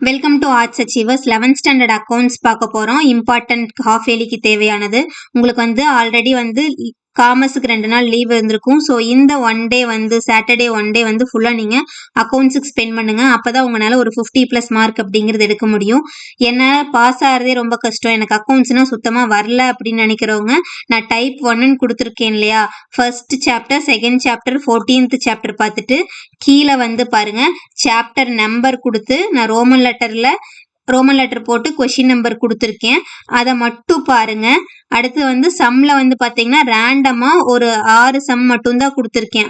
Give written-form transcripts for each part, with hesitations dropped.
Welcome to arts achievers 11th standard accounts பார்க்க போகிறோம். Important half இயர்லிக்கு தேவையானது. உங்களுக்கு ஆல்ரெடி காமர்ஸுக்கு 2 நாள் லீவ் இருந்திருக்கும். ஸோ இந்த one day Saturday one day ஃபுல்லாக நீங்கள் அக்கௌண்ட்ஸுக்கு ஸ்பெண்ட் பண்ணுங்கள். அப்போ தான் உங்களால் ஒரு 50+ மார்க் அப்படிங்கிறது எடுக்க முடியும். என்னால் பாஸ் ஆகிறதே ரொம்ப கஷ்டம், எனக்கு அக்கௌண்ட்ஸ்னால் சுத்தமாக வரல அப்படின்னு நினைக்கிறவங்க, நான் டைப் 1ன்னு கொடுத்துருக்கேன் இல்லையா, first chapter, second chapter, 14th chapter பார்த்துட்டு கீழே பாருங்கள், சாப்டர் நம்பர் கொடுத்து நான் ரோமன் லெட்டர் போட்டு கொஷின் நம்பர் கொடுத்துருக்கேன். அதை மட்டும் பாருங்க. அடுத்து சம்ல பார்த்தீங்கன்னா ரேண்டமா ஒரு 6 சம் மட்டும்தான் கொடுத்துருக்கேன்.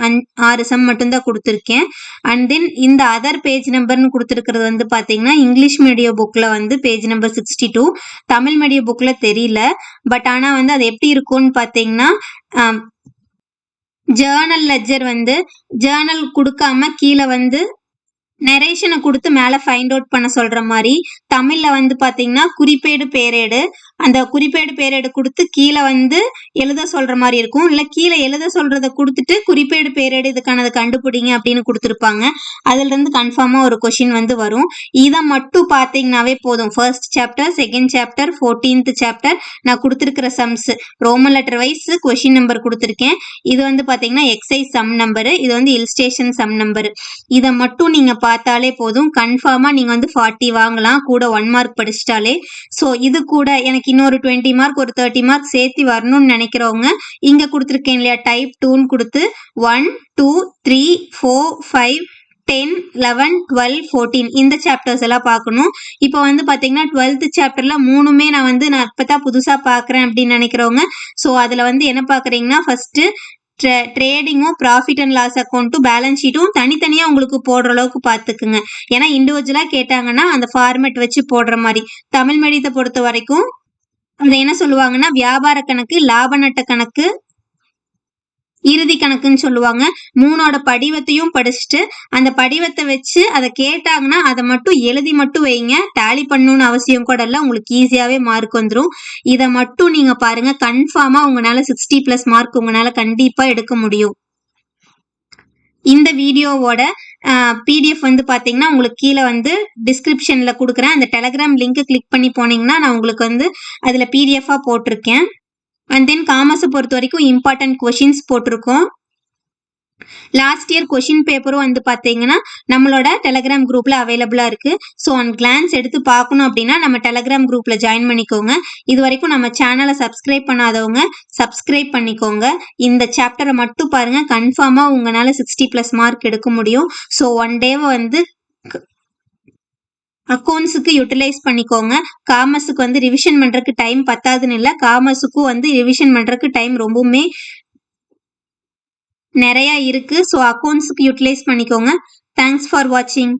6 சம் மட்டும்தான் கொடுத்துருக்கேன். அண்ட் தென் இந்த அதர் பேஜ் நம்பர்னு கொடுத்துருக்கிறது பார்த்தீங்கன்னா இங்கிலீஷ் மீடியம் புக்கில் பேஜ் நம்பர் 62, தமிழ் மீடியம் புக்கில் தெரியல. பட் ஆனால் அது எப்படி இருக்கும்னு பார்த்தீங்கன்னா ஜேர்னல் லெட்ஜர் ஜேர்னல் கொடுக்காம கீழே நரேஷனை கொடுத்து மேலே ஃபைண்ட் அவுட் பண்ண சொல்ற மாதிரி, தமிழ்ல பாத்தீங்கன்னா குறிப்பேடு பேரேடு, அந்த குறிப்பேடு பேரேடு கொடுத்து கீழே எழுத சொல்ற மாதிரி இருக்கும். இல்ல கீழே எழுத சொல்றத கொடுத்துட்டு குறிப்பேடு பேரேடு இதுக்கானது கண்டுபிடிங்க அப்படின்னு கொடுத்துருப்பாங்க. அதுல இருந்து கன்ஃபார்மா ஒரு கொஷின் வரும். இதை மட்டும் பாத்தீங்கன்னாவே போதும். First chapter, second chapter, 14th chapter நான் கொடுத்துருக்கிற sums Roman letter wise question number கொடுத்துருக்கேன். இது பாத்தீங்கன்னா எக்ஸைஸ் சம் நம்பர், இது இல்ஸ்ட்ரேஷன் சம் நம்பர். இதை மட்டும் நீங்க பார்த்தாலே போதும், கன்ஃபார்மா நீங்க 40 வாங்கலாம், கூட 1 மார்க் படிச்சிட்டாலே. ஸோ இது கூட எனக்கு இன்னொரு 20 மார்க் ஒரு 30 மார்க் சேர்த்து வரணும்னு நினைக்கிறவங்க இங்க கொடுத்துருக்கேன் இல்லையா, டைப் 2ன்னு கொடுத்து 1 2 3 4 5 10 11 12 14 இந்த சாப்டர்ஸ் எல்லாம் பார்க்கணும். இப்போ பாத்தீங்கன்னா 12th சாப்டர்ல 3மே நான் இப்பதான் புதுசா பாக்குறேன் அப்படின்னு நினைக்கிறவங்க, ஸோ அதுல என்ன பாக்குறீங்கன்னா ஃபர்ஸ்ட் ட்ரேடிங்கும் ப்ராஃபிட் அண்ட் லாஸ் அக்கௌண்ட்டும் பேலன்ஸ் ஷீட்டும் தனித்தனியா உங்களுக்கு போடுற அளவுக்கு பார்த்துக்குங்க. ஏன்னா இண்டிவிஜுவலா கேட்டாங்கன்னா அந்த ஃபார்மேட் வச்சு போடுற மாதிரி. தமிழ் மீடியத்தை பொறுத்த வரைக்கும் அதை என்ன சொல்லுவாங்கன்னா வியாபார கணக்கு, லாப நட்ட கணக்கு, இறுதி கணக்குன்னு சொல்லுவாங்க. 3ஓட படிவத்தையும் படிச்சுட்டு அந்த படிவத்தை வச்சு அதை கேட்டாங்கன்னா அதை மட்டும் எழுதி மட்டும் வைங்க. டேலி பண்ணணும்னு அவசியம் கூட இல்லை, உங்களுக்கு ஈஸியாவே மார்க் வந்துடும். இதை மட்டும் நீங்க பாருங்க, கன்ஃபார்மா உங்களால 60+ மார்க் உங்களால கண்டிப்பா எடுக்க முடியும். இந்த வீடியோவோட பிடிஎஃப் பாத்தீங்கன்னா உங்களுக்கு கீழே டிஸ்கிரிப்ஷன்ல கொடுக்குறேன். அந்த டெலகிராம் லிங்க் கிளிக் பண்ணி போனீங்கன்னா நான் உங்களுக்கு அதுல பிடிஎஃபா போட்டிருக்கேன். அண்ட் தென் காமர்ஸை பொறுத்த வரைக்கும் இம்பார்ட்டன்ட் கொஷின்ஸ் போட்டிருக்கோம். லாஸ்ட் இயர் கொஷின் பேப்பரும் பாத்தீங்கன்னா நம்மளோட டெலகிராம் குரூப்ல அவைலபிளா இருக்கு. ஸோ ஒன் கிளான்ஸ் எடுத்து பார்க்கணும் அப்படின்னா நம்ம டெலகிராம் குரூப்ல ஜாயின் பண்ணிக்கோங்க. இது வரைக்கும் நம்ம சேனலை சப்ஸ்கிரைப் பண்ணாதவங்க சப்ஸ்கிரைப் பண்ணிக்கோங்க. இந்த சாப்டரை மட்டும் பாருங்க, கன்ஃபார்மா உங்களால 60+ மார்க் எடுக்க முடியும். ஸோ ஒன் டேவை அக்கௌண்ட்ஸுக்கு யூட்டிலைஸ் பண்ணிக்கோங்க. காமர்ஸுக்கு ரிவிஷன் பண்றதுக்கு டைம் பத்தாதுன்னு இல்லை, காமர்ஸுக்கும் ரிவிஷன் பண்றதுக்கு டைம் ரொம்பவுமே நிறைய இருக்கு. ஸோ அக்கௌண்ட்ஸுக்கு யூட்டிலைஸ் பண்ணிக்கோங்க. தேங்க்ஸ் ஃபார் வாட்சிங்.